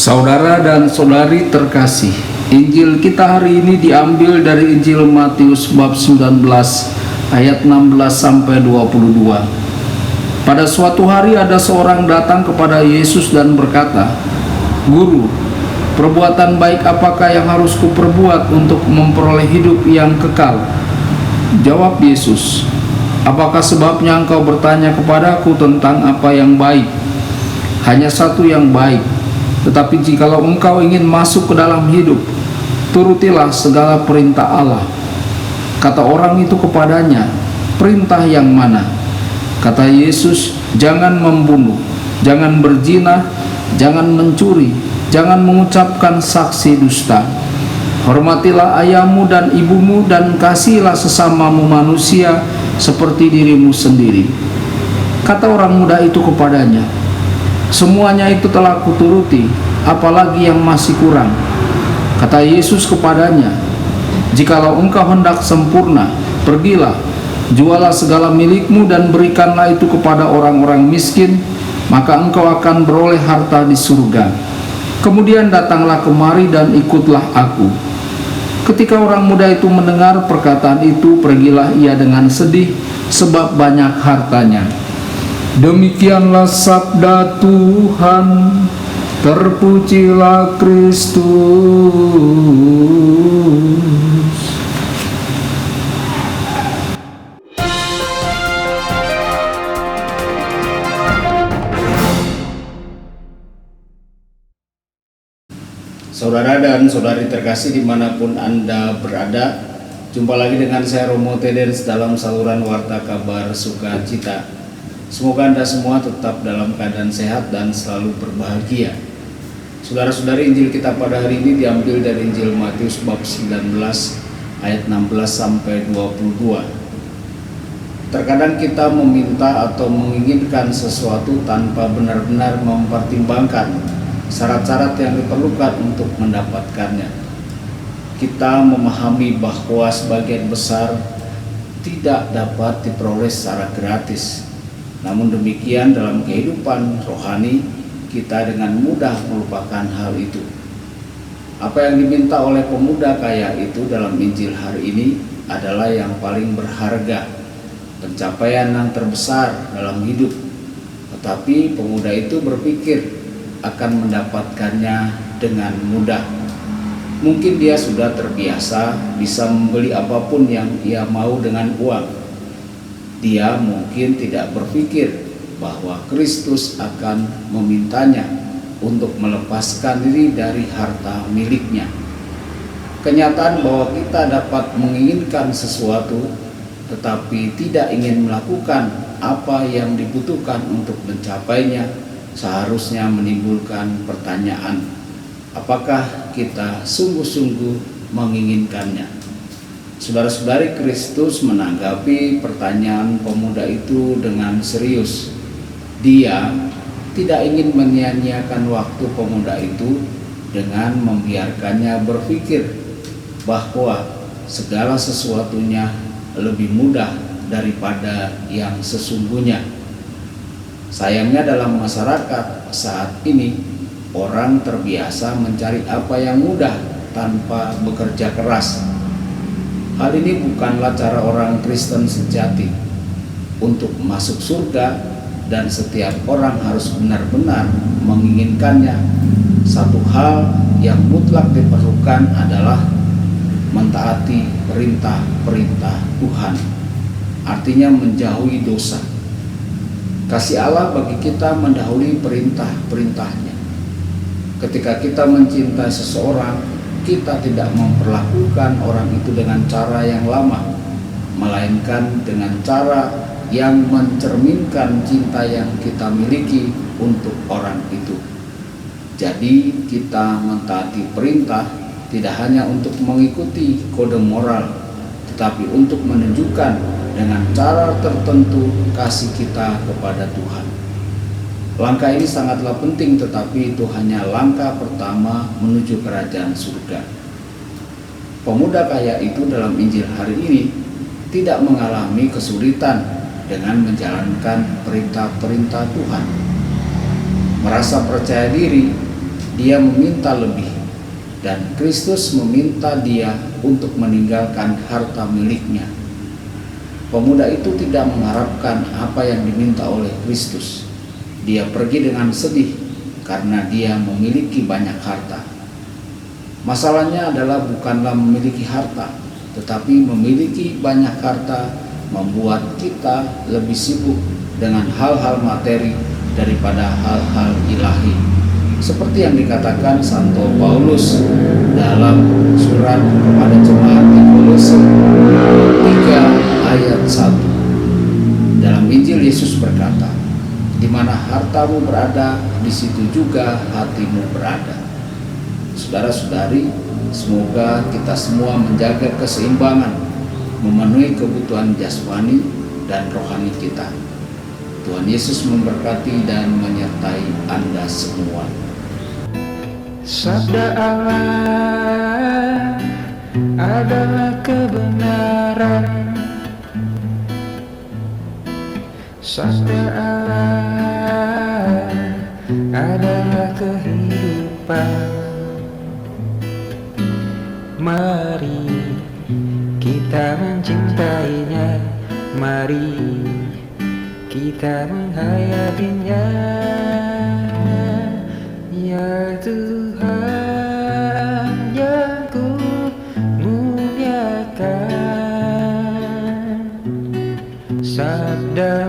Saudara dan saudari terkasih, Injil kita hari ini diambil dari Injil Matius bab 19 ayat 16 sampai 22. Pada suatu hari ada seorang datang kepada Yesus dan berkata, "Guru, perbuatan baik apakah yang harus kuperbuat untuk memperoleh hidup yang kekal?" Jawab Yesus, "Apakah sebabnya engkau bertanya kepadaku tentang apa yang baik? Hanya satu yang baik. Tetapi jikalau engkau ingin masuk ke dalam hidup, turutilah segala perintah Allah." Kata orang itu kepadanya, "Perintah yang mana?" Kata Yesus, "Jangan membunuh, jangan berzina, jangan mencuri, jangan mengucapkan saksi dusta. Hormatilah ayahmu dan ibumu dan kasihilah sesamamu manusia seperti dirimu sendiri." Kata orang muda itu kepadanya, "Semuanya itu telah kuturuti, apalagi yang masih kurang?" Kata Yesus kepadanya, "Jikalau engkau hendak sempurna, pergilah, jualah segala milikmu dan berikanlah itu kepada orang-orang miskin, maka engkau akan beroleh harta di surga. Kemudian datanglah kemari dan ikutlah aku." Ketika orang muda itu mendengar perkataan itu, pergilah ia dengan sedih, sebab banyak hartanya. Demikianlah sabda Tuhan. Terpujilah Kristus. Saudara dan saudari terkasih dimanapun Anda berada, jumpa lagi dengan saya Romo Tedens dalam saluran Warta Kabar Sukacita. Semoga Anda semua tetap dalam keadaan sehat dan selalu berbahagia. Saudara-saudari, Injil kita pada hari ini diambil dari Injil Matius bab 19 ayat 16 sampai 22. Terkadang kita meminta atau menginginkan sesuatu tanpa benar-benar mempertimbangkan syarat-syarat yang diperlukan untuk mendapatkannya. Kita memahami bahwa sebagian besar tidak dapat diperoleh secara gratis. Namun demikian dalam kehidupan rohani kita dengan mudah melupakan hal itu. Apa yang diminta oleh pemuda kaya itu dalam Injil hari ini adalah yang paling berharga, pencapaian yang terbesar dalam hidup. Tetapi pemuda itu berpikir akan mendapatkannya dengan mudah. Mungkin dia sudah terbiasa bisa membeli apapun yang ia mau dengan uang. Dia mungkin tidak berpikir bahwa Kristus akan memintanya untuk melepaskan diri dari harta miliknya. Kenyataan bahwa kita dapat menginginkan sesuatu tetapi tidak ingin melakukan apa yang dibutuhkan untuk mencapainya seharusnya menimbulkan pertanyaan, apakah kita sungguh-sungguh menginginkannya? Saudara-saudari, Kristus menanggapi pertanyaan pemuda itu dengan serius. Dia tidak ingin menyia-nyiakan waktu pemuda itu dengan membiarkannya berpikir bahwa segala sesuatunya lebih mudah daripada yang sesungguhnya. Sayangnya dalam masyarakat saat ini, orang terbiasa mencari apa yang mudah tanpa bekerja keras. Hal ini bukanlah cara orang Kristen sejati. Untuk masuk surga dan setiap orang harus benar-benar menginginkannya, satu hal yang mutlak diperlukan adalah mentaati perintah-perintah Tuhan. Artinya menjauhi dosa. Kasih Allah bagi kita mendahului perintah-perintahnya. Ketika kita mencintai seseorang, kita tidak memperlakukan orang itu dengan cara yang lama, melainkan dengan cara yang mencerminkan cinta yang kita miliki untuk orang itu. Jadi kita mentaati perintah tidak hanya untuk mengikuti kode moral, tetapi untuk menunjukkan dengan cara tertentu kasih kita kepada Tuhan. Langkah ini sangatlah penting, tetapi itu hanya langkah pertama menuju kerajaan surga. Pemuda kaya itu dalam Injil hari ini tidak mengalami kesulitan dengan menjalankan perintah-perintah Tuhan. Merasa percaya diri dia meminta lebih, dan Kristus meminta dia untuk meninggalkan harta miliknya. Pemuda itu tidak mengharapkan apa yang diminta oleh Kristus. Dia pergi dengan sedih karena dia memiliki banyak harta. Masalahnya adalah bukanlah memiliki harta, tetapi memiliki banyak harta membuat kita lebih sibuk dengan hal-hal materi daripada hal-hal ilahi. Seperti yang dikatakan Santo Paulus dalam surat kepada jemaat di Kolose 3 ayat 1. Dalam Injil Yesus berkata, "Di mana hartamu berada, di situ juga hatimu berada." Saudara-saudari, semoga kita semua menjaga keseimbangan, memenuhi kebutuhan jasmani dan rohani kita. Tuhan Yesus memberkati dan menyertai Anda semua. Sabda Allah adalah kebenaran. Sabda Allah adalah kehidupan. Mari kita mencintainya, mari kita menghayatinya. Ya Tuhan yang ku muliakan, sabda